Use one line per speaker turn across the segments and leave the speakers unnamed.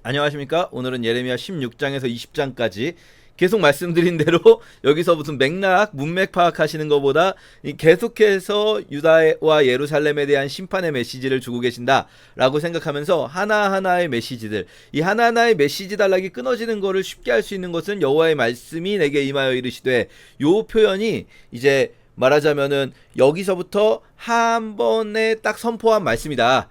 안녕하십니까? 오늘은 예레미야 16장에서 20장까지 계속 말씀드린 대로 여기서 무슨 맥락, 문맥 파악하시는 것보다 계속해서 유다와 예루살렘에 대한 심판의 메시지를 주고 계신다라고 생각하면서 하나하나의 메시지들, 이 하나하나의 메시지 단락이 끊어지는 것을 쉽게 할 수 있는 것은 여호와의 말씀이 내게 임하여 이르시되, 요 표현이 이제 말하자면은 여기서부터 한 번에 딱 선포한 말씀이다.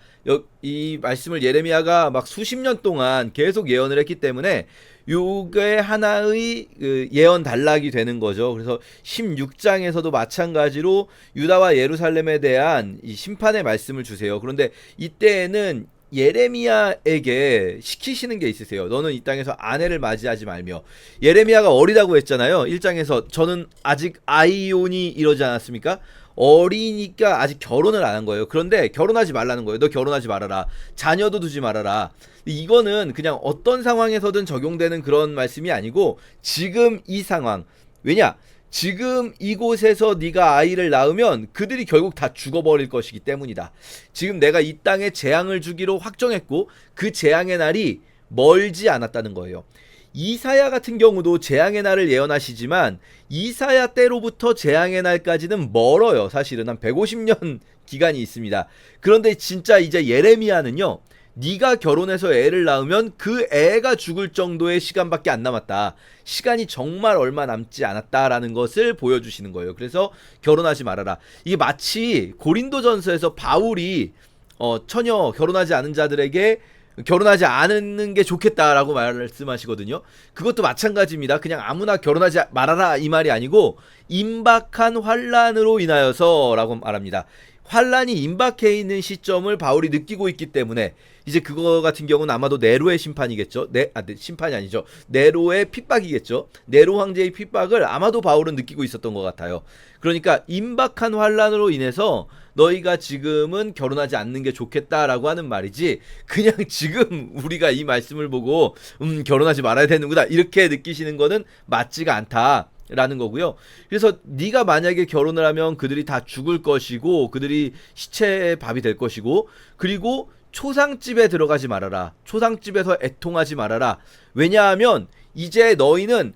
이 말씀을 예레미야가 막 수십 년 동안 계속 예언을 했기 때문에 요게 하나의 그 예언 단락이 되는 거죠. 그래서 16장에서도 마찬가지로 유다와 예루살렘에 대한 이 심판의 말씀을 주세요. 그런데 이때에는 예레미야에게 시키시는 게 있으세요. 너는 이 땅에서 아내를 맞이하지 말며. 예레미야가 어리다고 했잖아요. 1장에서 저는 아직 아이오니 이러지 않았습니까? 어리니까 아직 결혼을 안 한 거예요. 그런데 결혼하지 말라는 거예요. 너 결혼하지 말아라. 자녀도 두지 말아라. 이거는 그냥 어떤 상황에서든 적용되는 그런 말씀이 아니고 지금 이 상황. 왜냐? 지금 이곳에서 네가 아이를 낳으면 그들이 결국 다 죽어버릴 것이기 때문이다. 지금 내가 이 땅에 재앙을 주기로 확정했고 그 재앙의 날이 멀지 않았다는 거예요. 이사야 같은 경우도 재앙의 날을 예언하시지만 이사야 때로부터 재앙의 날까지는 멀어요. 사실은 한 150년 기간이 있습니다. 그런데 진짜 이제 예레미야는요, 네가 결혼해서 애를 낳으면 그 애가 죽을 정도의 시간밖에 안 남았다. 시간이 정말 얼마 남지 않았다라는 것을 보여주시는 거예요. 그래서 결혼하지 말아라. 이게 마치 고린도전서에서 바울이 처녀 결혼하지 않은 자들에게 결혼하지 않는 게 좋겠다라고 말씀하시거든요. 그것도 마찬가지입니다. 그냥 아무나 결혼하지 말아라 이 말이 아니고 임박한 환란으로 인하여서라고 말합니다. 환란이 임박해 있는 시점을 바울이 느끼고 있기 때문에 이제 그거 같은 경우는 아마도 네로의 심판이겠죠. 심판이 아니죠. 네로의 핍박이겠죠. 네로 황제의 핍박을 아마도 바울은 느끼고 있었던 것 같아요. 그러니까 임박한 환란으로 인해서 너희가 지금은 결혼하지 않는 게 좋겠다라고 하는 말이지, 그냥 지금 우리가 이 말씀을 보고 결혼하지 말아야 되는구나 이렇게 느끼시는 거는 맞지가 않다 라는 거고요. 그래서 네가 만약에 결혼을 하면 그들이 다 죽을 것이고 그들이 시체의 밥이 될 것이고, 그리고 초상집에 들어가지 말아라. 초상집에서 애통하지 말아라. 왜냐하면 이제 너희는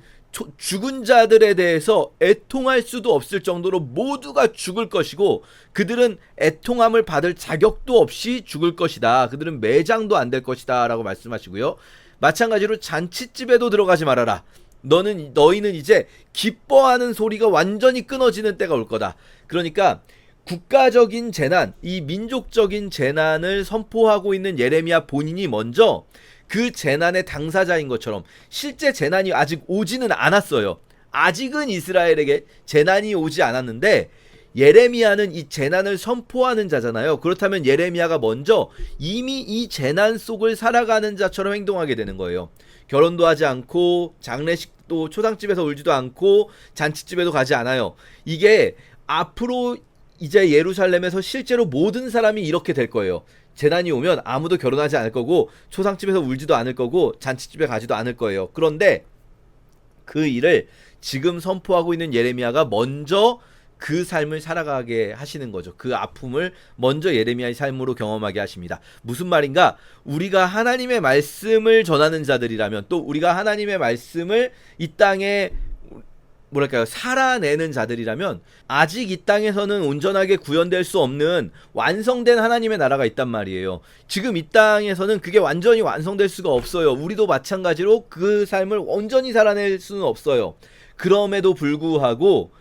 죽은 자들에 대해서 애통할 수도 없을 정도로 모두가 죽을 것이고 그들은 애통함을 받을 자격도 없이 죽을 것이다. 그들은 매장도 안 될 것이다 라고 말씀하시고요. 마찬가지로 잔치집에도 들어가지 말아라. 너희는 이제 기뻐하는 소리가 완전히 끊어지는 때가 올 거다. 그러니까 국가적인 재난, 이 민족적인 재난을 선포하고 있는 예레미야 본인이 먼저 그 재난의 당사자인 것처럼, 실제 재난이 아직 오지는 않았어요. 아직은 이스라엘에게 재난이 오지 않았는데 예레미야는 이 재난을 선포하는 자잖아요. 그렇다면 예레미야가 먼저 이미 이 재난 속을 살아가는 자처럼 행동하게 되는 거예요. 결혼도 하지 않고 장례식도 초상집에서 울지도 않고 잔치집에도 가지 않아요. 이게 앞으로 이제 예루살렘에서 실제로 모든 사람이 이렇게 될 거예요. 재난이 오면 아무도 결혼하지 않을 거고 초상집에서 울지도 않을 거고 잔치집에 가지도 않을 거예요. 그런데 그 일을 지금 선포하고 있는 예레미야가 먼저 그 삶을 살아가게 하시는 거죠. 그 아픔을 먼저 예레미야의 삶으로 경험하게 하십니다. 무슨 말인가? 우리가 하나님의 말씀을 전하는 자들이라면, 또 우리가 하나님의 말씀을 이 땅에 뭐랄까요, 살아내는 자들이라면 아직 이 땅에서는 온전하게 구현될 수 없는 완성된 하나님의 나라가 있단 말이에요. 지금 이 땅에서는 그게 완전히 완성될 수가 없어요. 우리도 마찬가지로 그 삶을 온전히 살아낼 수는 없어요. 그럼에도 불구하고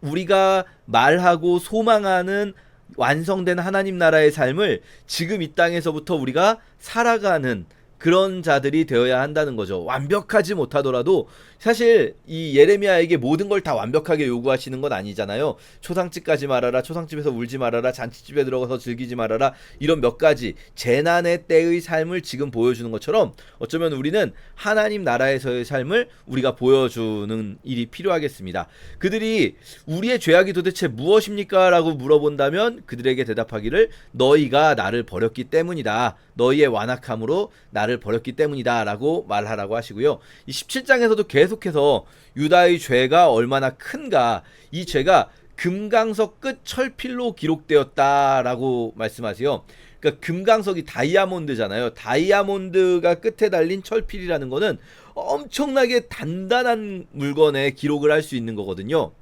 우리가 말하고 소망하는 완성된 하나님 나라의 삶을 지금 이 땅에서부터 우리가 살아가는 그런 자들이 되어야 한다는 거죠. 완벽하지 못하더라도, 사실 이 예레미야에게 모든 걸 다 완벽하게 요구하시는 건 아니잖아요. 초상집 가지 말아라, 초상집에서 울지 말아라, 잔치집에 들어가서 즐기지 말아라, 이런 몇 가지 재난의 때의 삶을 지금 보여주는 것처럼 어쩌면 우리는 하나님 나라에서의 삶을 우리가 보여주는 일이 필요하겠습니다. 그들이 우리의 죄악이 도대체 무엇입니까? 라고 물어본다면 그들에게 대답하기를 너희가 나를 버렸기 때문이다. 너희의 완악함으로 나를 버렸기 때문이다 라고 말하라고 하시고요. 이 17장에서도 계속해서 유다의 죄가 얼마나 큰가, 이 죄가 금강석 끝 철필로 기록되었다라고 말씀하세요. 그러니까 금강석이 다이아몬드잖아요. 다이아몬드가 끝에 달린 철필이라는 거는 엄청나게 단단한 물건에 기록을 할 수 있는 거거든요.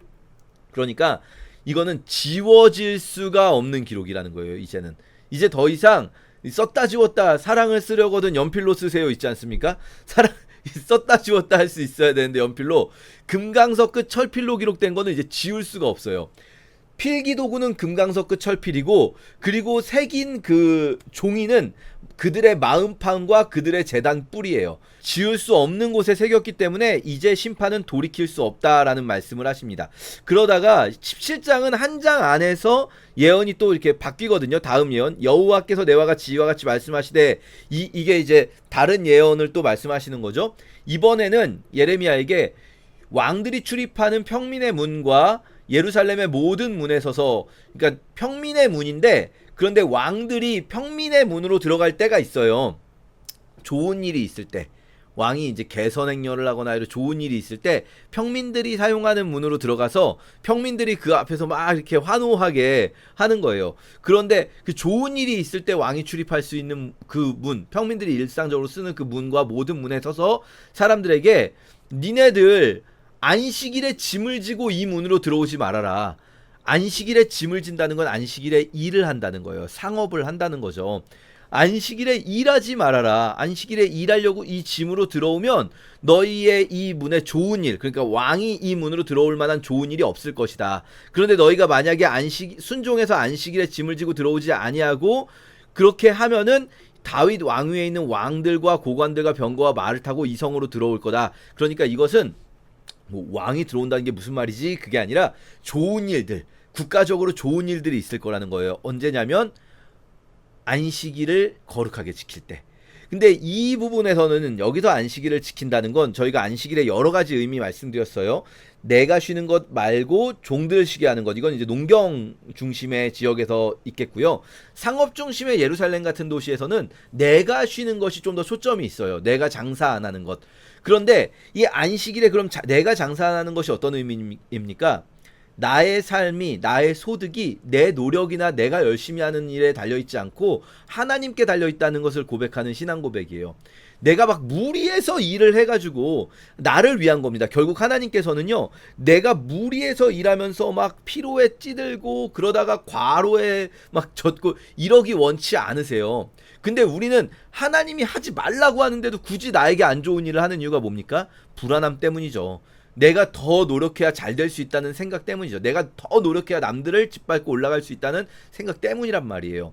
그러니까 이거는 지워질 수가 없는 기록이라는 거예요. 이제는 이제 더 이상 썼다 지웠다, 사랑을 쓰려거든 연필로 쓰세요 있지 않습니까? 사랑 썼다 지웠다 할 수 있어야 되는데 연필로, 금강석 끝 철필로 기록된 거는 이제 지울 수가 없어요. 필기도구는 금강석 끝 철필이고, 그리고 새긴 그 종이는 그들의 마음판과 그들의 재단 뿔이에요. 지울 수 없는 곳에 새겼기 때문에 이제 심판은 돌이킬 수 없다라는 말씀을 하십니다. 그러다가 17장은 한 장 안에서 예언이 또 이렇게 바뀌거든요. 다음 예언, 여호와께서 내와 같이 이와 같이 말씀하시되, 이게 이제 다른 예언을 또 말씀하시는 거죠. 이번에는 예레미야에게 왕들이 출입하는 평민의 문과 예루살렘의 모든 문에 서서, 그러니까 평민의 문인데, 그런데 왕들이 평민의 문으로 들어갈 때가 있어요. 좋은 일이 있을 때, 왕이 이제 개선행렬을 하거나 이런 좋은 일이 있을 때 평민들이 사용하는 문으로 들어가서 평민들이 그 앞에서 막 이렇게 환호하게 하는 거예요. 그런데 그 좋은 일이 있을 때 왕이 출입할 수 있는 그 문, 평민들이 일상적으로 쓰는 그 문과 모든 문에 서서 사람들에게, 니네들 안식일에 짐을 지고 이 문으로 들어오지 말아라. 안식일에 짐을 진다는 건 안식일에 일을 한다는 거예요. 상업을 한다는 거죠. 안식일에 일하지 말아라. 안식일에 일하려고 이 짐으로 들어오면 너희의 이 문에 좋은 일, 그러니까 왕이 이 문으로 들어올 만한 좋은 일이 없을 것이다. 그런데 너희가 만약에 순종해서 안식일에 짐을 지고 들어오지 아니하고 그렇게 하면은 다윗 왕위에 있는 왕들과 고관들과 병거와 말을 타고 이 성으로 들어올 거다. 그러니까 이것은 뭐 왕이 들어온다는 게 무슨 말이지? 그게 아니라 좋은 일들, 국가적으로 좋은 일들이 있을 거라는 거예요. 언제냐면 안식일을 거룩하게 지킬 때. 근데 이 부분에서는 여기서 안식일을 지킨다는 건 저희가 안식일에 여러 가지 의미 말씀드렸어요. 내가 쉬는 것 말고 종들 쉬게 하는 것, 이건 이제 농경 중심의 지역에서 있겠고요. 상업 중심의 예루살렘 같은 도시에서는 내가 쉬는 것이 좀 더 초점이 있어요. 내가 장사 안 하는 것. 그런데 이 안식일에 그럼 내가 장사 안 하는 것이 어떤 의미입니까? 나의 삶이, 나의 소득이 내 노력이나 내가 열심히 하는 일에 달려있지 않고 하나님께 달려있다는 것을 고백하는 신앙 고백이에요. 내가 막 무리해서 일을 해가지고 나를 위한 겁니다. 결국 하나님께서는요, 내가 무리해서 일하면서 막 피로에 찌들고 그러다가 과로에 막 젖고 이러기 원치 않으세요. 근데 우리는 하나님이 하지 말라고 하는데도 굳이 나에게 안 좋은 일을 하는 이유가 뭡니까? 불안함 때문이죠. 내가 더 노력해야 잘 될 수 있다는 생각 때문이죠. 내가 더 노력해야 남들을 짓밟고 올라갈 수 있다는 생각 때문이란 말이에요.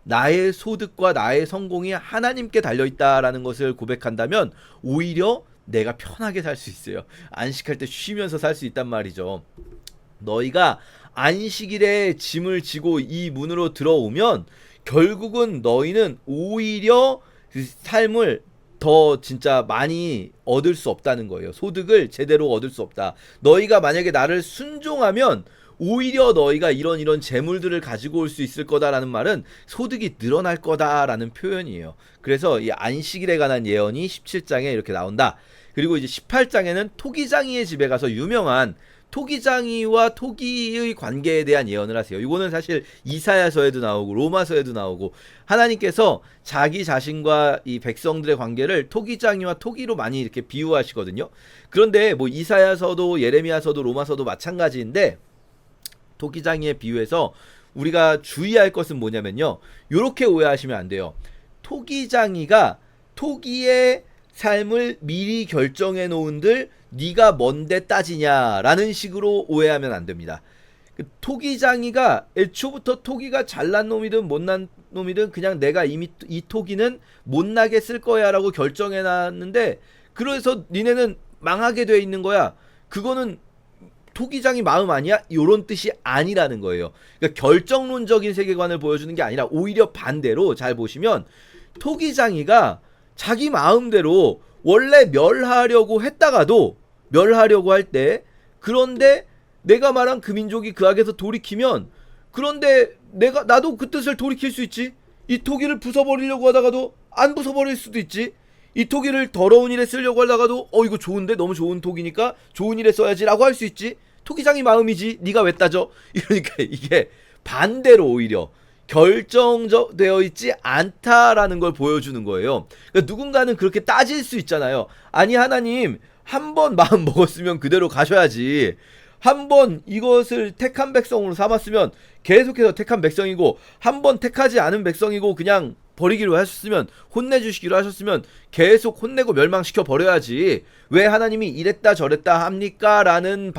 나의 소득과 나의 성공이 하나님께 달려있다라는 것을 고백한다면 오히려 내가 편하게 살 수 있어요. 안식할 때 쉬면서 살 수 있단 말이죠. 너희가 안식일에 짐을 지고 이 문으로 들어오면 결국은 너희는 오히려 그 삶을 더 진짜 많이 얻을 수 없다는 거예요. 소득을 제대로 얻을 수 없다. 너희가 만약에 나를 순종하면 오히려 너희가 이런 재물들을 가지고 올 수 있을 거다라는 말은 소득이 늘어날 거다라는 표현이에요. 그래서 이 안식일에 관한 예언이 17장에 이렇게 나온다. 그리고 이제 18장에는 토기장이의 집에 가서 유명한 토기장이와 토기의 관계에 대한 예언을 하세요. 이거는 사실 이사야서에도 나오고 로마서에도 나오고, 하나님께서 자기 자신과 이 백성들의 관계를 토기장이와 토기로 많이 이렇게 비유하시거든요. 그런데 뭐 이사야서도 예레미야서도 로마서도 마찬가지인데, 토기장이의 비유에서 우리가 주의할 것은 뭐냐면요, 요렇게 오해하시면 안 돼요. 토기장이가 토기의 삶을 미리 결정해 놓은들 네가 뭔데 따지냐라는 식으로 오해하면 안 됩니다. 토기장이가 애초부터 토기가 잘난 놈이든 못난 놈이든 그냥 내가 이미 이 토기는 못나게 쓸 거야 라고 결정해 놨는데, 그래서 니네는 망하게 돼 있는 거야. 그거는 토기장이 마음 아니야? 이런 뜻이 아니라는 거예요. 그러니까 결정론적인 세계관을 보여주는 게 아니라 오히려 반대로, 잘 보시면 토기장이가 자기 마음대로 원래 멸하려고 했다가도 멸하려고 할 때, 그런데 내가 말한 그 민족이 그 악에서 돌이키면, 그런데 나도 그 뜻을 돌이킬 수 있지. 이 토기를 부숴버리려고 하다가도 안 부숴버릴 수도 있지. 이 토기를 더러운 일에 쓰려고 하다가도 이거 좋은데, 너무 좋은 토기니까 좋은 일에 써야지 라고 할 수 있지. 토기장이 마음이지 네가 왜 따져. 이러니까 이게 반대로 오히려 결정되어 있지 않다라는 걸 보여주는 거예요. 그러니까 누군가는 그렇게 따질 수 있잖아요. 아니 하나님, 한 번 마음 먹었으면 그대로 가셔야지. 한 번 이것을 택한 백성으로 삼았으면 계속해서 택한 백성이고, 한 번 택하지 않은 백성이고 그냥 버리기로 하셨으면, 혼내주시기로 하셨으면 계속 혼내고 멸망시켜 버려야지. 왜 하나님이 이랬다 저랬다 합니까? 라는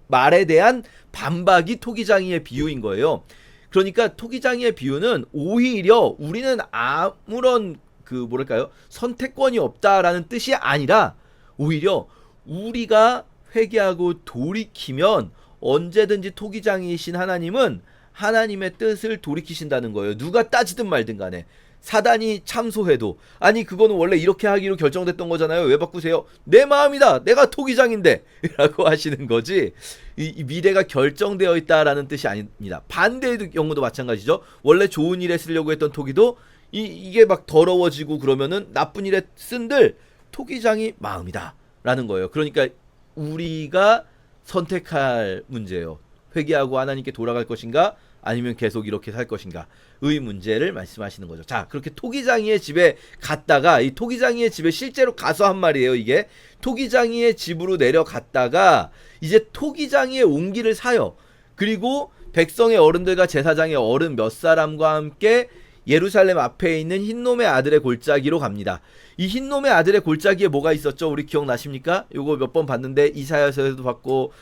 말에 대한 반박이 토기장이의 비유인 거예요. 그러니까 토기장이의 비유는 오히려 우리는 아무런 뭐랄까요, 선택권이 없다라는 뜻이 아니라, 오히려 우리가 회개하고 돌이키면 언제든지 토기장이신 하나님은 하나님의 뜻을 돌이키신다는 거예요. 누가 따지든 말든 간에. 사단이 참소해도, 아니 그거는 원래 이렇게 하기로 결정됐던 거잖아요, 왜 바꾸세요? 내 마음이다, 내가 토기장인데 라고 하시는 거지, 이 미래가 결정되어 있다라는 뜻이 아닙니다. 반대의 경우도 마찬가지죠. 원래 좋은 일에 쓰려고 했던 토기도 이게 막 더러워지고 그러면은 나쁜 일에 쓴들 토기장이 마음이다 라는 거예요. 그러니까 우리가 선택할 문제예요. 회개하고 하나님께 돌아갈 것인가, 아니면 계속 이렇게 살 것인가 의 문제를 말씀하시는 거죠. 자, 그렇게 토기장이의 집에 갔다가, 이 토기장이의 집에 실제로 가서 한 말이에요. 이게 토기장이의 집으로 내려갔다가 이제 토기장이의 옹기를 사요. 그리고 백성의 어른들과 제사장의 어른 몇 사람과 함께 예루살렘 앞에 있는 흰놈의 아들의 골짜기로 갑니다. 이 흰놈의 아들의 골짜기에 뭐가 있었죠? 우리 기억나십니까? 요거 몇 번 봤는데 이사야서에서도 봤고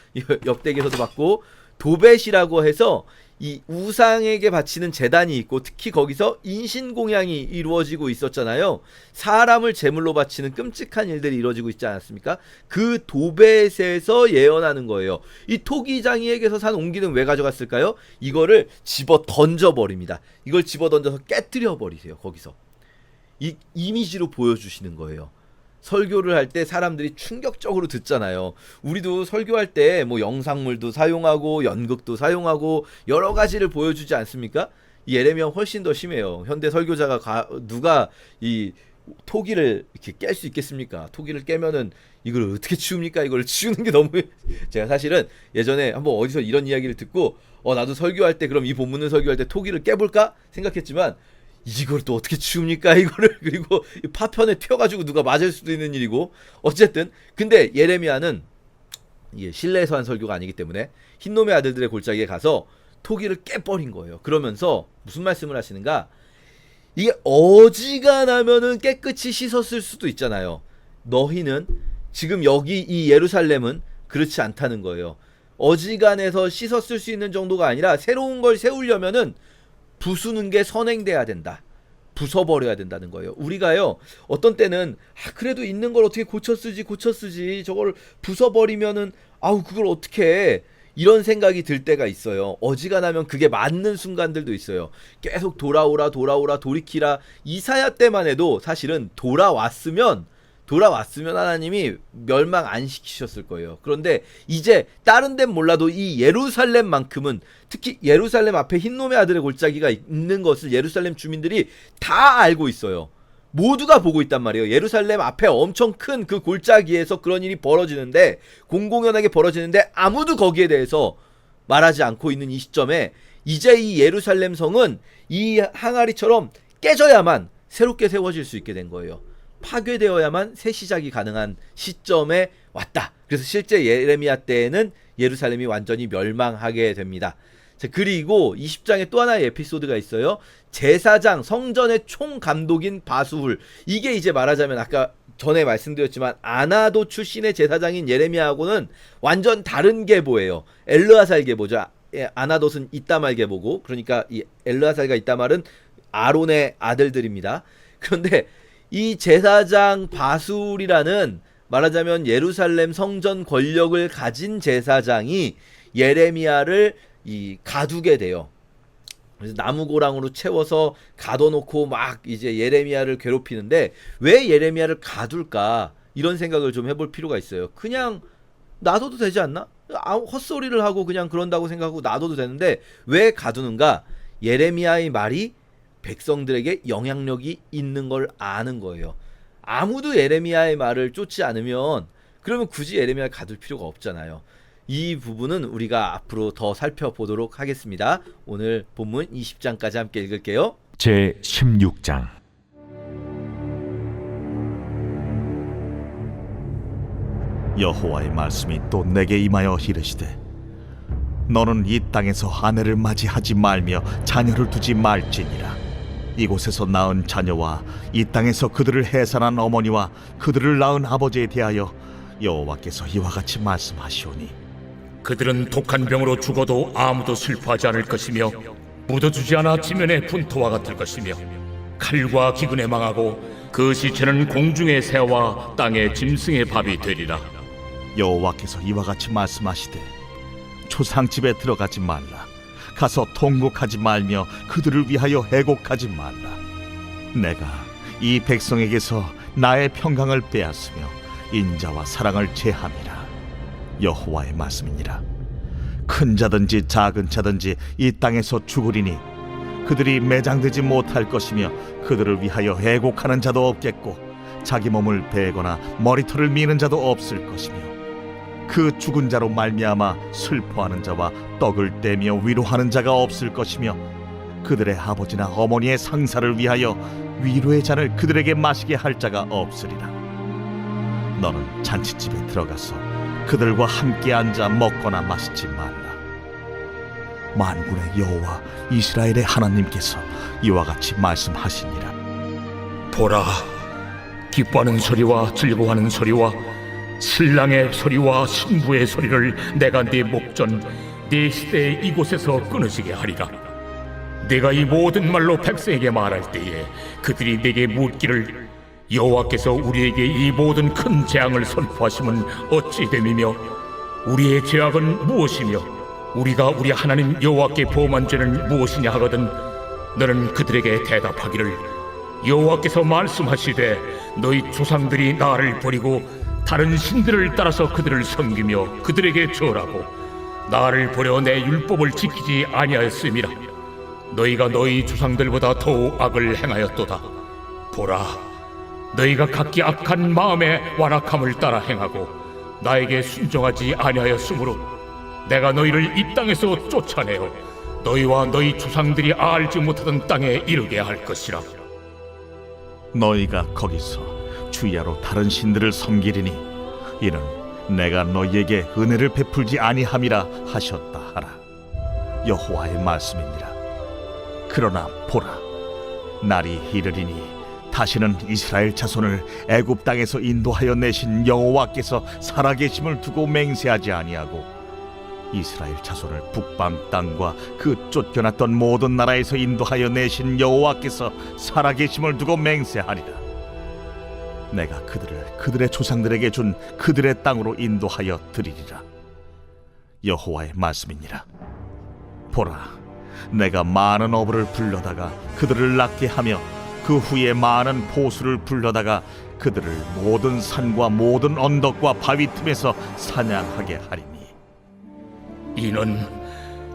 역대기에서도 봤고, 도벳이라고 해서 이 우상에게 바치는 제단이 있고, 특히 거기서 인신공양이 이루어지고 있었잖아요. 사람을 제물로 바치는 끔찍한 일들이 이루어지고 있지 않았습니까? 그 도벳에서 예언하는 거예요. 이 토기장이에게서 산 옹기는 왜 가져갔을까요? 이거를 집어 던져버립니다. 이걸 집어 던져서 깨뜨려 버리세요. 거기서 이 이미지로 보여주시는 거예요. 설교를 할 때 사람들이 충격적으로 듣잖아요. 우리도 설교할 때 뭐 영상물도 사용하고 연극도 사용하고 여러 가지를 보여주지 않습니까? 이 예레미야 훨씬 더 심해요. 현대 설교자가 누가 이 토기를 이렇게 깰 수 있겠습니까? 토기를 깨면은 이걸 어떻게 치웁니까? 이걸 치우는 게 너무 제가 사실은 예전에 한번 어디서 이런 이야기를 듣고 나도 설교할 때 그럼 이 본문을 설교할 때 토기를 깨볼까 생각했지만, 이걸 또 어떻게 치웁니까 이거를. 그리고 파편에 튀어가지고 누가 맞을 수도 있는 일이고, 어쨌든 근데 예레미야는 이게 실내에서 한 설교가 아니기 때문에 흰놈의 아들들의 골짜기에 가서 토기를 깨버린 거예요. 그러면서 무슨 말씀을 하시는가, 이게 어지간하면은 깨끗이 씻었을 수도 있잖아요. 너희는 지금 여기 이 예루살렘은 그렇지 않다는 거예요. 어지간해서 씻었을 수 있는 정도가 아니라 새로운 걸 세우려면은 부수는 게 선행돼야 된다. 부숴버려야 된다는 거예요. 우리가요, 어떤 때는 그래도 있는 걸 어떻게 고쳐 쓰지 저걸 부숴버리면은 그걸 어떻게 해, 이런 생각이 들 때가 있어요. 어지간하면 그게 맞는 순간들도 있어요. 계속 돌아오라 돌이키라. 이사야 때만 해도 사실은 돌아왔으면 하나님이 멸망 안 시키셨을 거예요. 그런데 이제 다른 데는 몰라도 이 예루살렘만큼은, 특히 예루살렘 앞에 흰놈의 아들의 골짜기가 있는 것을 예루살렘 주민들이 다 알고 있어요. 모두가 보고 있단 말이에요. 예루살렘 앞에 엄청 큰 그 골짜기에서 그런 일이 벌어지는데, 공공연하게 벌어지는데 아무도 거기에 대해서 말하지 않고 있는 이 시점에, 이제 이 예루살렘 성은 이 항아리처럼 깨져야만 새롭게 세워질 수 있게 된 거예요. 파괴되어야만 새 시작이 가능한 시점에 왔다. 그래서 실제 예레미야 때에는 예루살렘이 완전히 멸망하게 됩니다. 자, 그리고 20장에 또 하나의 에피소드가 있어요. 제사장, 성전의 총감독인 바수훌. 이게 이제 말하자면 아까 전에 말씀드렸지만 아나도 출신의 제사장인 예레미야하고는 완전 다른 계보예요. 엘르아살 계보죠. 아나돗은 이따말 계보고, 그러니까 이 엘르아살과 이따말은 아론의 아들들입니다. 그런데 이 제사장 바술이라는, 말하자면 예루살렘 성전 권력을 가진 제사장이 예레미야를 가두게 돼요. 그래서 나무고랑으로 채워서 가둬놓고 막 이제 예레미야를 괴롭히는데, 왜 예레미야를 가둘까, 이런 생각을 좀 해볼 필요가 있어요. 그냥 놔둬도 되지 않나? 헛소리를 하고 그냥 그런다고 생각하고 놔둬도 되는데 왜 가두는가? 예레미야의 말이 백성들에게 영향력이 있는 걸 아는 거예요. 아무도 예레미야의 말을 쫓지 않으면, 그러면 굳이 예레미야를 가둘 필요가 없잖아요. 이 부분은 우리가 앞으로 더 살펴보도록 하겠습니다. 오늘 본문 20장까지 함께 읽을게요.
제 16장.
여호와의 말씀이 또 내게 임하여 이르시되, 너는 이 땅에서 아내를 맞이하지 말며 자녀를 두지 말지니라. 이곳에서 낳은 자녀와 이 땅에서 그들을 해산한 어머니와 그들을 낳은 아버지에 대하여 여호와께서 이와 같이 말씀하시오니,
그들은 독한 병으로 죽어도 아무도 슬퍼하지 않을 것이며 묻어주지 않아 지면의 분토와 같을 것이며 칼과 기근에 망하고 그 시체는 공중의 새와 땅의 짐승의 밥이 되리라.
여호와께서 이와 같이 말씀하시되, 초상집에 들어가지 말라. 가서 통곡하지 말며 그들을 위하여 애곡하지 말라. 내가 이 백성에게서 나의 평강을 빼앗으며 인자와 사랑을 제함이라. 여호와의 말씀이니라. 큰 자든지 작은 자든지 이 땅에서 죽으리니 그들이 매장되지 못할 것이며 그들을 위하여 애곡하는 자도 없겠고 자기 몸을 베거나 머리털을 미는 자도 없을 것이며 그 죽은 자로 말미암아 슬퍼하는 자와 떡을 떼며 위로하는 자가 없을 것이며 그들의 아버지나 어머니의 상사를 위하여 위로의 잔을 그들에게 마시게 할 자가 없으리라. 너는 잔치집에 들어가서 그들과 함께 앉아 먹거나 마시지 말라. 만군의 여호와 이스라엘의 하나님께서 이와 같이 말씀하시니라.
보라, 기뻐하는 소리와 즐거워하는 소리와 신랑의 소리와 신부의 소리를 내가 네 목전 네 시대에 이곳에서 끊어지게 하리라. 내가 이 모든 말로 백성에게 말할 때에 그들이 내게 묻기를, 여호와께서 우리에게 이 모든 큰 재앙을 선포하심은 어찌 됨이며 우리의 죄악은 무엇이며 우리가 우리 하나님 여호와께 범한 죄는 무엇이냐 하거든, 너는 그들에게 대답하기를, 여호와께서 말씀하시되 너희 조상들이 나를 버리고 다른 신들을 따라서 그들을 섬기며 그들에게 절하고 나를 버려 내 율법을 지키지 아니하였음이라. 너희가 너희 조상들보다 더욱 악을 행하였도다. 보라, 너희가 각기 악한 마음에 완악함을 따라 행하고 나에게 순종하지 아니하였으므로 내가 너희를 이 땅에서 쫓아내어 너희와 너희 조상들이 알지 못하던 땅에 이르게 할 것이라.
너희가 거기서 주야로 다른 신들을 섬기리니 이는 내가 너희에게 은혜를 베풀지 아니함이라 하셨다 하라. 여호와의 말씀이니라. 그러나 보라, 날이 이르리니 다시는 이스라엘 자손을 애굽 땅에서 인도하여 내신 여호와께서 살아계심을 두고 맹세하지 아니하고 이스라엘 자손을 북방 땅과 그 쫓겨났던 모든 나라에서 인도하여 내신 여호와께서 살아계심을 두고 맹세하리라. 내가 그들을 그들의 조상들에게 준 그들의 땅으로 인도하여 드리리라. 여호와의 말씀이니라. 보라, 내가 많은 어부를 불러다가 그들을 낫게 하며 그 후에 많은 포수를 불러다가 그들을 모든 산과 모든 언덕과 바위 틈에서 사냥하게 하리니,
이는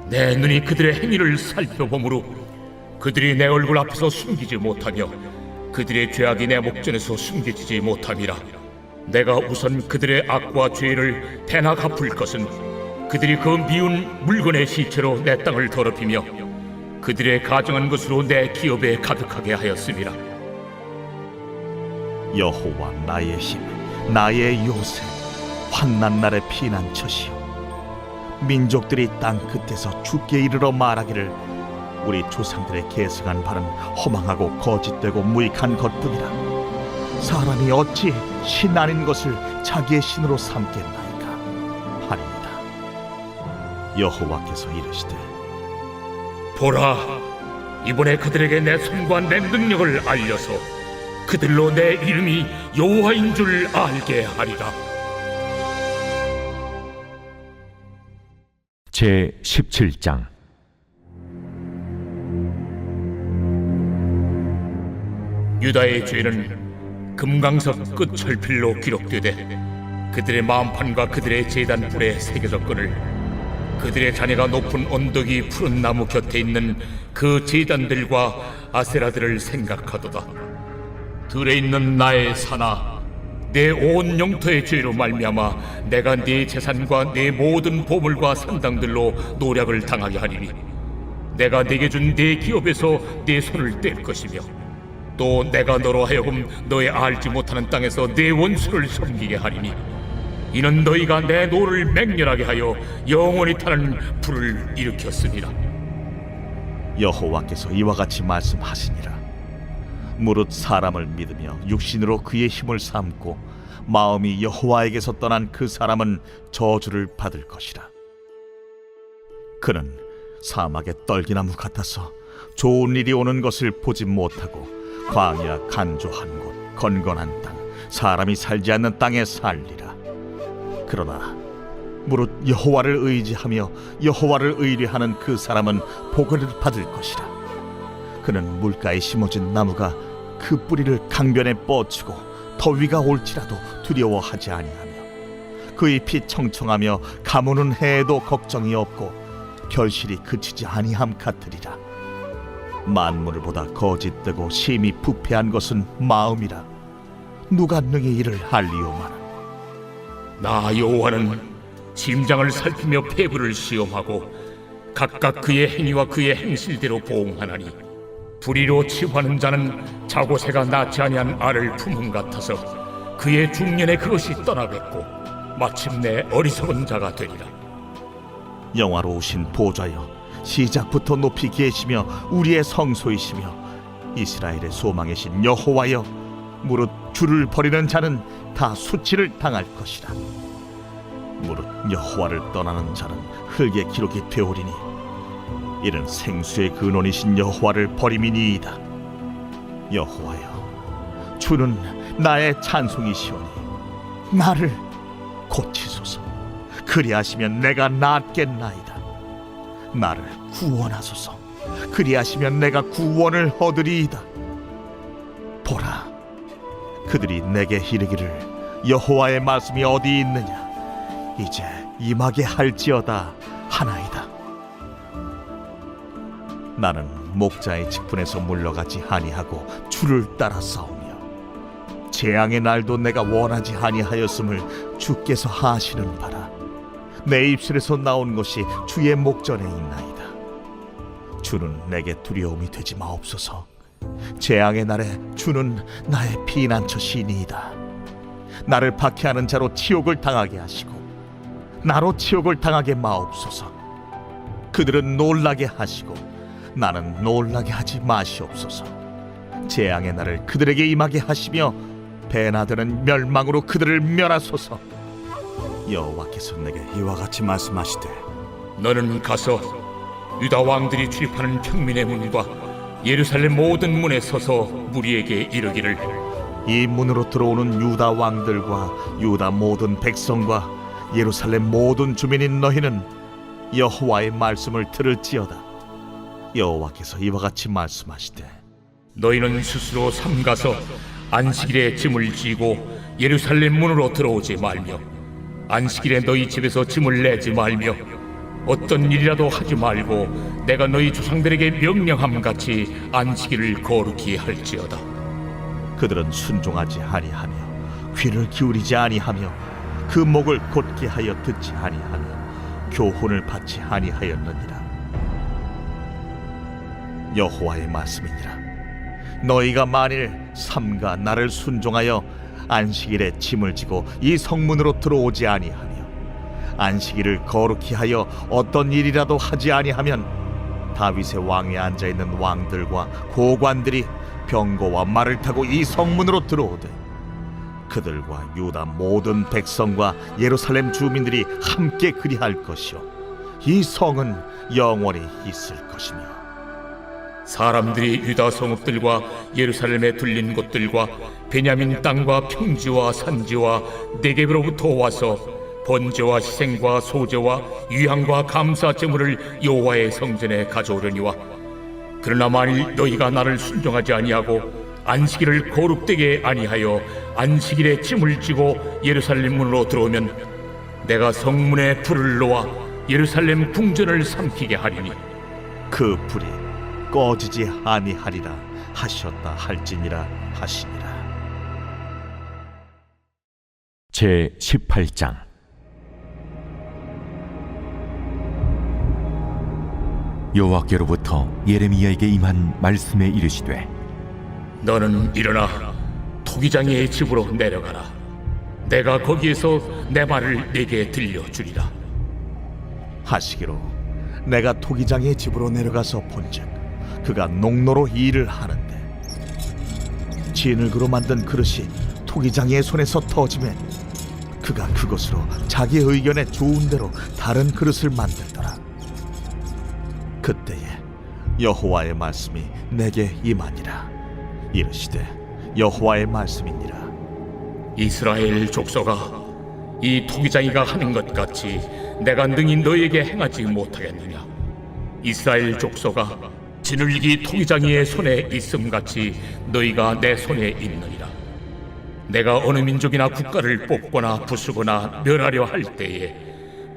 내 눈이 그들의 행위를 살펴보므로 그들이 내 얼굴 앞에서 숨기지 못하며 그들의 죄악이 내 목전에서 숨겨지지 못함이라. 내가 우선 그들의 악과 죄를 대나 갚을 것은 그들이 그 미운 물건의 시체로 내 땅을 더럽히며 그들의 가정한 것으로 내 기업에 가득하게 하였음이라.
여호와 나의 힘, 나의 요새, 환난 날의 피난처시오. 민족들이 땅 끝에서 죽게 이르러 말하기를, 우리 조상들의 계승한 바는 허망하고 거짓되고 무익한 것뿐이라. 사람이 어찌 신 아닌 것을 자기의 신으로 삼겠나이까 하리이다. 여호와께서 이르시되,
보라, 이번에 그들에게 내 손과 내 능력을 알려서 그들로 내 이름이 여호와인 줄 알게 하리라.
제 17장.
유다의 죄는 금강석 끝 철필로 기록되되 그들의 마음판과 그들의 제단 뿔에 새겨졌거늘 그들의 자녀가 높은 언덕이 푸른 나무 곁에 있는 그 제단들과 아세라들을 생각하도다. 들에 있는 나의 산아, 내 온 영토의 죄로 말미암아 내가 네 재산과 네 모든 보물과 산당들로 노략을 당하게 하리니 내가 네게 준 네 기업에서 네 손을 뗄 것이며 또 내가 너로 하여금 너의 알지 못하는 땅에서 네 원수를 섬기게 하리니 이는 너희가 내 노를 맹렬하게 하여 영원히 타는 불을 일으켰습니다.
여호와께서 이와 같이 말씀하시니라. 무릇 사람을 믿으며 육신으로 그의 힘을 삼고 마음이 여호와에게서 떠난 그 사람은 저주를 받을 것이라. 그는 사막의 떨기나무 같아서 좋은 일이 오는 것을 보지 못하고 광야 간조한 곳 건건한 땅 사람이 살지 않는 땅에 살리라. 그러나 무릇 여호와를 의지하며 여호와를 의뢰하는 그 사람은 복을 받을 것이라. 그는 물가에 심어진 나무가 그 뿌리를 강변에 뻗치고 더위가 올지라도 두려워하지 아니하며 그 잎이 청청하며 가무는 해에도 걱정이 없고 결실이 그치지 아니함 같으리라. 만물을 보다 거짓되고 심히 부패한 것은 마음이라. 누가 능히 이를 알리오마는.
나 여호와는 심장을 살피며 폐부를 시험하고 각각 그의 행위와 그의 행실대로 보응하나니 불의로 치부하는 자는 자고새가 낳지 아니한 알을 품음 같아서 그의 중년에 그것이 떠나겠고 마침내 어리석은 자가 되리라.
영화로우신 보좌여, 시작부터 높이 계시며 우리의 성소이시며 이스라엘의 소망이신 여호와여, 무릇 주를 버리는 자는 다 수치를 당할 것이라. 무릇 여호와를 떠나는 자는 흙의 기록이 되오리니 이는 생수의 근원이신 여호와를 버림이니이다. 여호와여, 주는 나의 찬송이시오니 나를 고치소서. 그리하시면 내가 낫겠나이다. 나를 구원하소서. 그리하시면 내가 구원을 얻으리이다. 보라, 그들이 내게 이르기를 여호와의 말씀이 어디 있느냐, 이제 임하게 할지어다 하나이다. 나는 목자의 직분에서 물러가지 아니하고 주를 따라 싸우며 재앙의 날도 내가 원하지 아니하였음을 주께서 하시는 바라. 내 입술에서 나온 것이 주의 목전에 있나이다. 주는 내게 두려움이 되지 마옵소서. 재앙의 날에 주는 나의 피난처시니이다. 나를 박해하는 자로 치욕을 당하게 하시고 나로 치욕을 당하게 마옵소서. 그들은 놀라게 하시고 나는 놀라게 하지 마시옵소서. 재앙의 날을 그들에게 임하게 하시며 배나 되는 멸망으로 그들을 멸하소서. 여호와께서 내게 이와 같이 말씀하시되,
너는 가서 유다 왕들이 출입하는 평민의 문과 예루살렘 모든 문에 서서 무리에게 이르기를
이 문으로 들어오는 유다 왕들과 유다 모든 백성과 예루살렘 모든 주민인 너희는 여호와의 말씀을 들을지어다. 여호와께서 이와 같이 말씀하시되,
너희는 스스로 삼가서 안식일에 짐을 지고 예루살렘 문으로 들어오지 말며 안식일에 너희 집에서 짐을 내지 말며 어떤 일이라도 하지 말고 내가 너희 조상들에게 명령함 같이 안식일을 거룩히 할지어다.
그들은 순종하지 아니하며 귀를 기울이지 아니하며 그 목을 곧게 하여 듣지 아니하며 교훈을 받지 아니하였느니라. 여호와의 말씀이니라. 너희가 만일 삼가 나를 순종하여 안식일에 짐을 지고 이 성문으로 들어오지 아니하며 안식일을 거룩히 하여 어떤 일이라도 하지 아니하면 다윗의 왕에 앉아있는 왕들과 고관들이 병거와 말을 타고 이 성문으로 들어오되 그들과 유다 모든 백성과 예루살렘 주민들이 함께 그리할 것이요 이 성은 영원히 있을 것이며
사람들이 유다 성읍들과 예루살렘에 둘린 곳들과 베냐민 땅과 평지와 산지와 네겝으로부터 와서 번제와 희생과 소제와 유향과 감사 제물을 여호와의 성전에 가져오려니와 그러나 만일 너희가 나를 순종하지 아니하고 안식일을 거룩되게 아니하여 안식일에 짐을 지고 예루살렘 문으로 들어오면 내가 성문에 불을 놓아 예루살렘 궁전을 삼키게 하리니
그 불이 꺼지지 아니하리라 하셨다 할지니라 하시니라.
제 18장. 여호와께로부터 예레미야에게 임한 말씀에 이르시되
너는 일어나 토기장이의 집으로 내려가라. 내가 거기에서 내 말을 네게 들려주리라.
하시기로 내가 토기장의 집으로 내려가서 본즉 그가 농로로 일을 하는데 진흙으로 만든 그릇이 토기장의 손에서 터지매 그가 그것으로 자기 의견에 좋은 대로 다른 그릇을 만들더라. 그때에 여호와의 말씀이 내게 임하니라. 이르시되 여호와의 말씀이니라.
이스라엘 족속아, 이 토기장이가 하는 것 같이 내가 능히 너에게 행하지 못하겠느냐? 이스라엘 족속아, 지늘기 토기장이의 손에 있음 같이 너희가 내 손에 있느니라. 내가 어느 민족이나 국가를 뽑거나 부수거나 멸하려 할 때에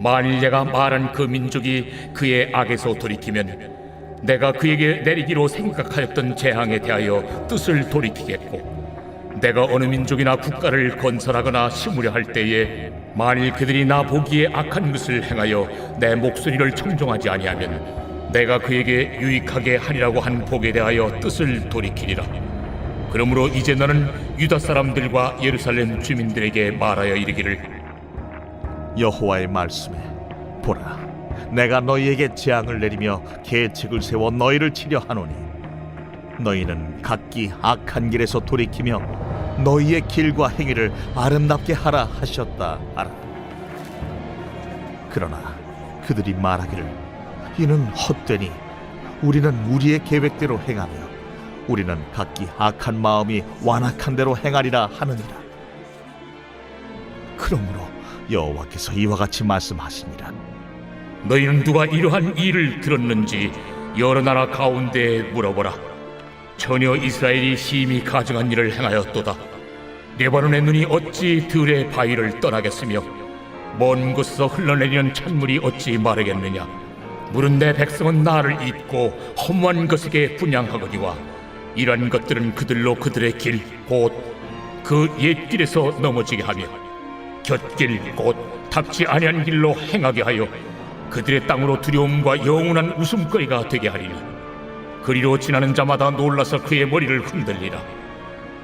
만일 내가 말한 그 민족이 그의 악에서 돌이키면 내가 그에게 내리기로 생각하였던 재앙에 대하여 뜻을 돌이키겠고, 내가 어느 민족이나 국가를 건설하거나 심으려 할 때에 만일 그들이 나 보기에 악한 것을 행하여 내 목소리를 청종하지 아니하면 내가 그에게 유익하게 하리라고 한 복에 대하여 뜻을 돌이키리라. 그러므로 이제 너는 유다 사람들과 예루살렘 주민들에게 말하여 이르기를,
여호와의 말씀에 보라, 내가 너희에게 재앙을 내리며 계책을 세워 너희를 치려 하노니 너희는 각기 악한 길에서 돌이키며 너희의 길과 행위를 아름답게 하라 하셨다 하라. 그러나 그들이 말하기를 이는 헛되니 우리는 우리의 계획대로 행하며 우리는 각기 악한 마음이 완악한 대로 행하리라 하느니라. 그러므로 여호와께서 이와 같이 말씀하시니라.
너희는 누가 이러한 일을 들었는지 여러 나라 가운데에 물어보라. 전혀 이스라엘이 심히 가증한 일을 행하였도다. 레바논의 눈이 어찌 들의 바위를 떠나겠으며 먼 곳에서 흘러내리는 찬물이 어찌 마르겠느냐. 물은 내 백성은 나를 잊고 허무한 것에게 분향하거니와 이러한 것들은 그들로 그들의 길 곧 그 옛길에서 넘어지게 하며 곁길 곧 닥치 아니한 길로 행하게 하여 그들의 땅으로 두려움과 영원한 웃음거리가 되게 하리니 그리로 지나는 자마다 놀라서 그의 머리를 흔들리라.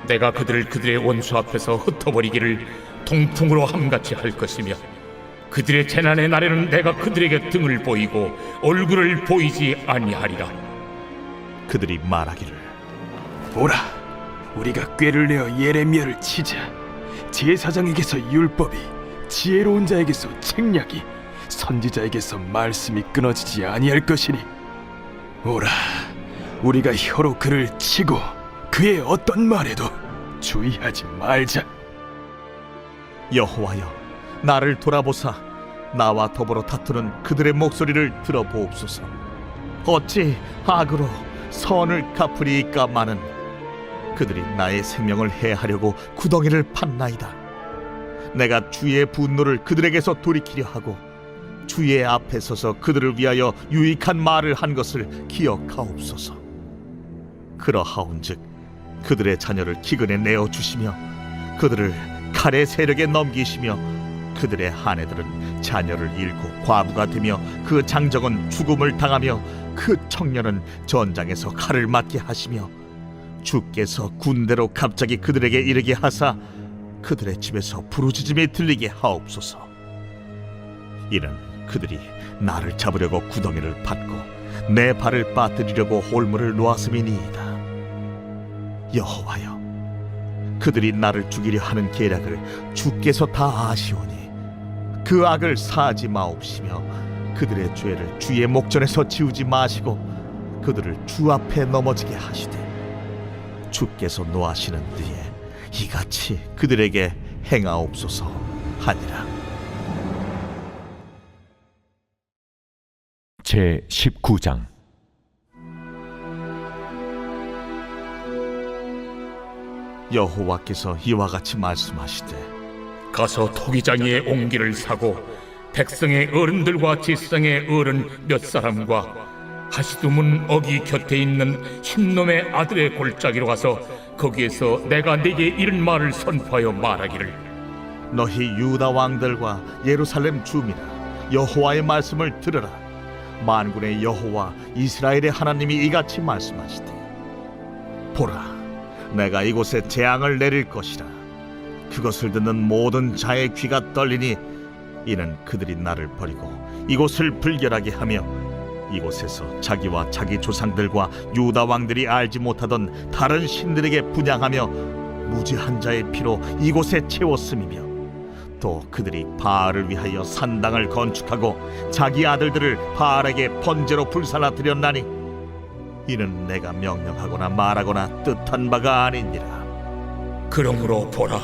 내가 그들을 그들의 원수 앞에서 흩어버리기를 통풍으로 함같이 할 것이며 그들의 재난의 날에는 내가 그들에게 등을 보이고 얼굴을 보이지 아니하리라.
그들이 말하기를
보라, 우리가 꾀를 내어 예레미야를 치자. 제사장에게서 율법이, 지혜로운 자에게서 책략이, 선지자에게서 말씀이 끊어지지 아니할 것이니 오라, 우리가 혀로 그를 치고 그의 어떤 말에도 주의하지 말자.
여호와여, 나를 돌아보사 나와 더불어 다투는 그들의 목소리를 들어보옵소서. 어찌 악으로 선을 갚으리이까마는 그들이 나의 생명을 해하려고 구덩이를 팠나이다. 내가 주의 분노를 그들에게서 돌이키려 하고 주의 앞에 서서 그들을 위하여 유익한 말을 한 것을 기억하옵소서. 그러하온즉 그들의 자녀를 기근에 내어주시며 그들을 칼의 세력에 넘기시며 그들의 아내들은 자녀를 잃고 과부가 되며 그 장정은 죽음을 당하며 그 청년은 전장에서 칼을 맞게 하시며 주께서 군대로 갑자기 그들에게 이르게 하사 그들의 집에서 부르짖음이 들리게 하옵소서. 이는 그들이 나를 잡으려고 구덩이를 팠고 내 발을 빠뜨리려고 홀물을 놓았음이니이다. 여호와여, 그들이 나를 죽이려 하는 계략을 주께서 다 아시오니 그 악을 사하지 마옵시며 그들의 죄를 주의 목전에서 지우지 마시고 그들을 주 앞에 넘어지게 하시되 주께서 노하시는 때에 이같이 그들에게 행하옵소서 하니라.
제 19장.
여호와께서 이와 같이 말씀하시되
가서 토기장이의 옹기를 사고 백성의 어른들과 제사장의 어른 몇 사람과 하시두문 어기 곁에 있는 흰놈의 아들의 골짜기로 가서 거기에서 내가 네게 이런 말을 선포하여 말하기를
너희 유다 왕들과 예루살렘 주민아, 여호와의 말씀을 들으라. 만군의 여호와 이스라엘의 하나님이 이같이 말씀하시되, 보라, 내가 이곳에 재앙을 내릴 것이라. 그것을 듣는 모든 자의 귀가 떨리니 이는 그들이 나를 버리고 이곳을 불결하게 하며 이곳에서 자기와 자기 조상들과 유다 왕들이 알지 못하던 다른 신들에게 분향하며 무죄한 자의 피로 이곳에 채웠음이며, 또 그들이 바알을 위하여 산당을 건축하고 자기 아들들을 바알에게 번제로 불살라 드렸나니 이는 내가 명령하거나 말하거나 뜻한 바가 아니니라.
그러므로 보라,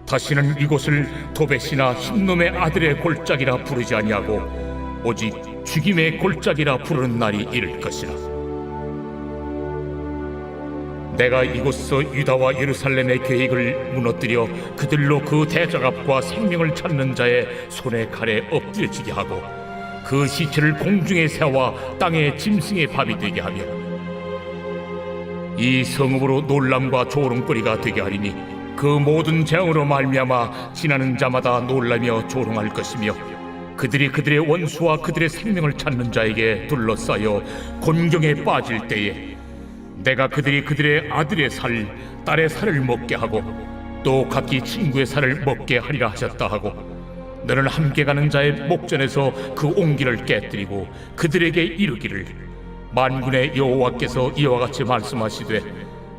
다시는 이곳을 도벳이나 흰놈의 아들의 골짜기라 부르지 아니하고 오직 죽임의 골짜기라 부르는 날이 이를 것이라. 내가 이곳서 유다와 예루살렘의 계획을 무너뜨려 그들로 그 대적압과 생명을 찾는 자의 손에 칼에 엎드려지게 하고 그 시체를 공중에 세워 땅의 짐승의 밥이 되게 하며 이 성읍으로 놀람과 조롱거리가 되게 하리니 그 모든 재앙으로 말미암아 지나는 자마다 놀라며 조롱할 것이며 그들이 그들의 원수와 그들의 생명을 찾는 자에게 둘러싸여 곤경에 빠질 때에 내가 그들이 그들의 아들의 살, 딸의 살을 먹게 하고 또 각기 친구의 살을 먹게 하리라 하셨다 하고, 너는 함께 가는 자의 목전에서 그 옹기를 깨뜨리고 그들에게 이르기를, 만군의 여호와께서 이와 같이 말씀하시되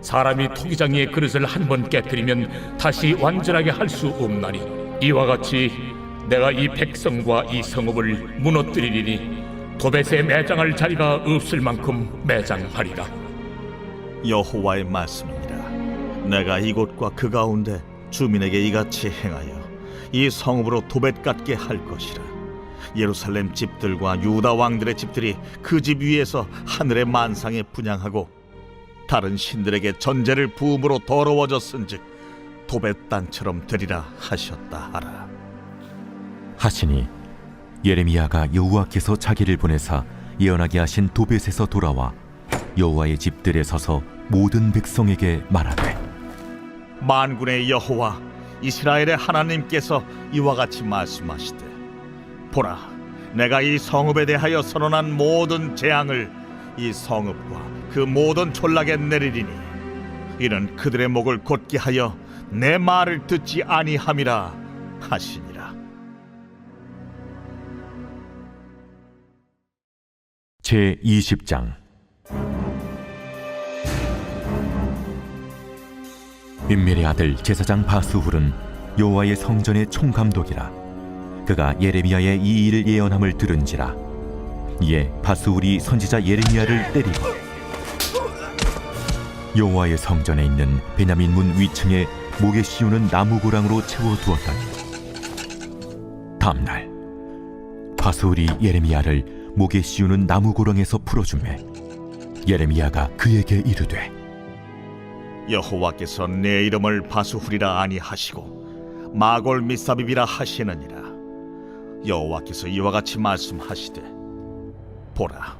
사람이 토기장이의 그릇을 한 번 깨뜨리면 다시 완전하게 할 수 없나니 이와 같이 내가 이 백성과 이 성읍을 무너뜨리리니 도벳에 매장할 자리가 없을 만큼 매장하리라.
여호와의 말씀입니다. 내가 이곳과 그 가운데 주민에게 이같이 행하여 이 성읍으로 도벳 같게 할 것이라. 예루살렘 집들과 유다 왕들의 집들이 그 집 위에서 하늘의 만상에 분향하고 다른 신들에게 전제를 부음으로 더러워졌은즉 도벳 땅처럼 되리라 하셨다 하라.
하시니 예레미야가 여호와께서 자기를 보내사 예언하게 하신 도벳에서 돌아와 여호와의 집들에 서서 모든 백성에게 말하되,
만군의 여호와 이스라엘의 하나님께서 이와 같이 말씀하시되, 보라, 내가 이 성읍에 대하여 선언한 모든 재앙을 이 성읍과 그 모든 촌락에 내리리니 이는 그들의 목을 곧게 하여 내 말을 듣지 아니함이라 하시니라.
제20장. 임멜의 아들 제사장 바스훌은 여호와의 성전의 총감독이라. 그가 예레미야의 이 일을 예언함을 들은지라. 이에 바스훌이 선지자 예레미야를 때리고 여호와의 성전에 있는 베냐민 문 위층에 목에 씌우는 나무 고랑으로 채워두었더니, 다음날 바스훌이 예레미야를 목에 씌우는 나무 고랑에서 풀어주매 예레미야가 그에게 이르되,
여호와께서 내 이름을 바스훌이라 아니하시고 마골 미사비비라 하시느니라. 여호와께서 이와 같이 말씀하시되, 보라,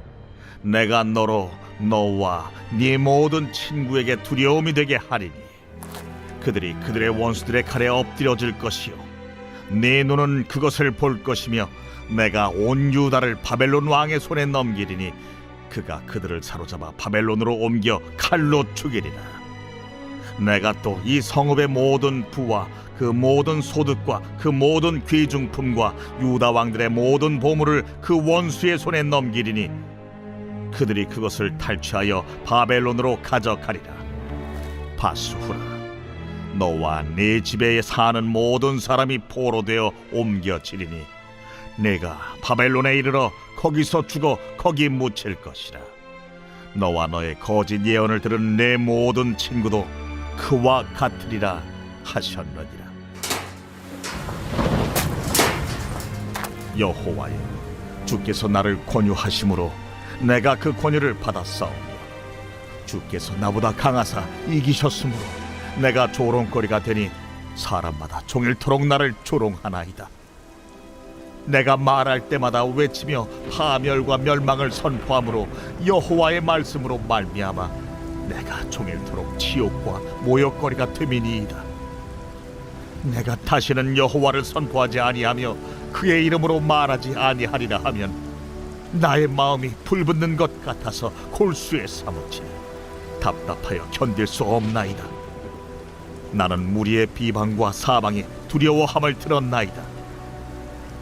내가 너로 너와 네 모든 친구에게 두려움이 되게 하리니 그들이 그들의 원수들의 칼에 엎드려질 것이요 네 눈은 그것을 볼 것이며 내가 온 유다를 바벨론 왕의 손에 넘기리니 그가 그들을 사로잡아 바벨론으로 옮겨 칼로 죽이리라. 내가 또 이 성읍의 모든 부와 그 모든 소득과 그 모든 귀중품과 유다 왕들의 모든 보물을 그 원수의 손에 넘기리니 그들이 그것을 탈취하여 바벨론으로 가져가리라. 바스후라, 너와 네 집에 사는 모든 사람이 포로되어 옮겨지리니 내가 바벨론에 이르러 거기서 죽어 거기 묻힐 것이라. 너와 너의 거짓 예언을 들은 내 모든 친구도 그와 같으리라 하셨느니라. 여호와여, 주께서 나를 권유하심으로 내가 그 권유를 받았사오며 주께서 나보다 강하사 이기셨으므로 내가 조롱거리가 되니 사람마다 종일토록 나를 조롱하나이다. 내가 말할 때마다 외치며 파멸과 멸망을 선포함으로 여호와의 말씀으로 말미암아 내가 종일토록 치욕과 모욕거리가 됨이니이다. 내가 다시는 여호와를 선포하지 아니하며 그의 이름으로 말하지 아니하리라 하면 나의 마음이 불붙는 것 같아서 골수에 사무치니 답답하여 견딜 수 없나이다. 나는 무리의 비방과 사방에 두려워함을 들었나이다.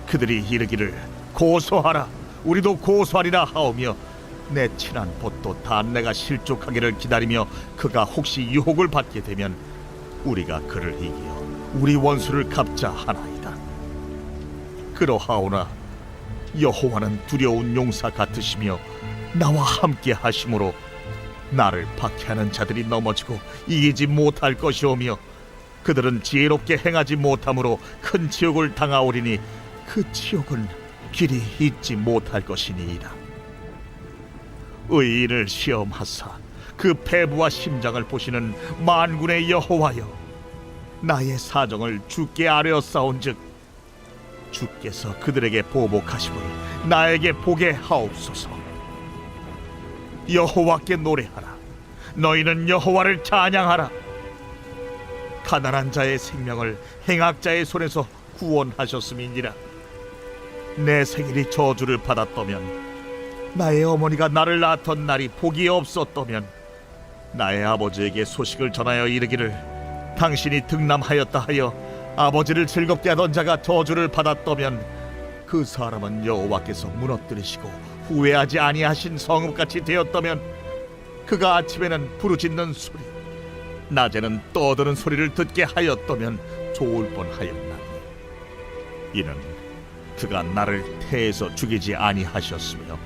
그들이 이르기를 고소하라, 우리도 고소하리라 하오며 내 친한 봇도 다 내가 실족하기를 기다리며 그가 혹시 유혹을 받게 되면 우리가 그를 이기어 우리 원수를 갚자 하나이다. 그러하오나 여호와는 두려운 용사 같으시며 나와 함께 하심으로 나를 박해하는 자들이 넘어지고 이기지 못할 것이오며 그들은 지혜롭게 행하지 못함으로 큰 치욕을 당하오리니 그 치욕은 길이 잊지 못할 것이니이다. 의인을 시험하사 그 배부와 심장을 보시는 만군의 여호와여, 나의 사정을 주께 아뢰었사온즉 주께서 그들에게 보복하심을 나에게 보게 하옵소서. 여호와께 노래하라, 너희는 여호와를 찬양하라. 가난한 자의 생명을 행악자의 손에서 구원하셨음이니라. 내 생일이 저주를 받았다면, 나의 어머니가 나를 낳았던 날이 복이 없었다면, 나의 아버지에게 소식을 전하여 이르기를 당신이 등남하였다 하여 아버지를 즐겁게 하던 자가 저주를 받았다면, 그 사람은 여호와께서 무너뜨리시고 후회하지 아니하신 성읍같이 되었다면, 그가 아침에는 부르짖는 소리, 낮에는 떠드는 소리를 듣게 하였다면 좋을 뻔하였나니, 이는 그가 나를 태에서 죽이지 아니하셨으며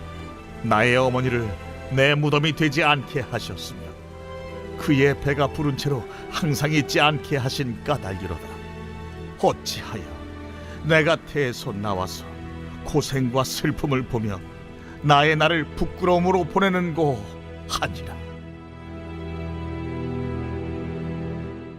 나의 어머니를 내 무덤이 되지 않게 하셨으며 그의 배가 부른 채로 항상 있지 않게 하신 까닭이로다. 어찌하여 내가 태에서 나와서 고생과 슬픔을 보며 나의 날을 부끄러움으로 보내는고 하니라.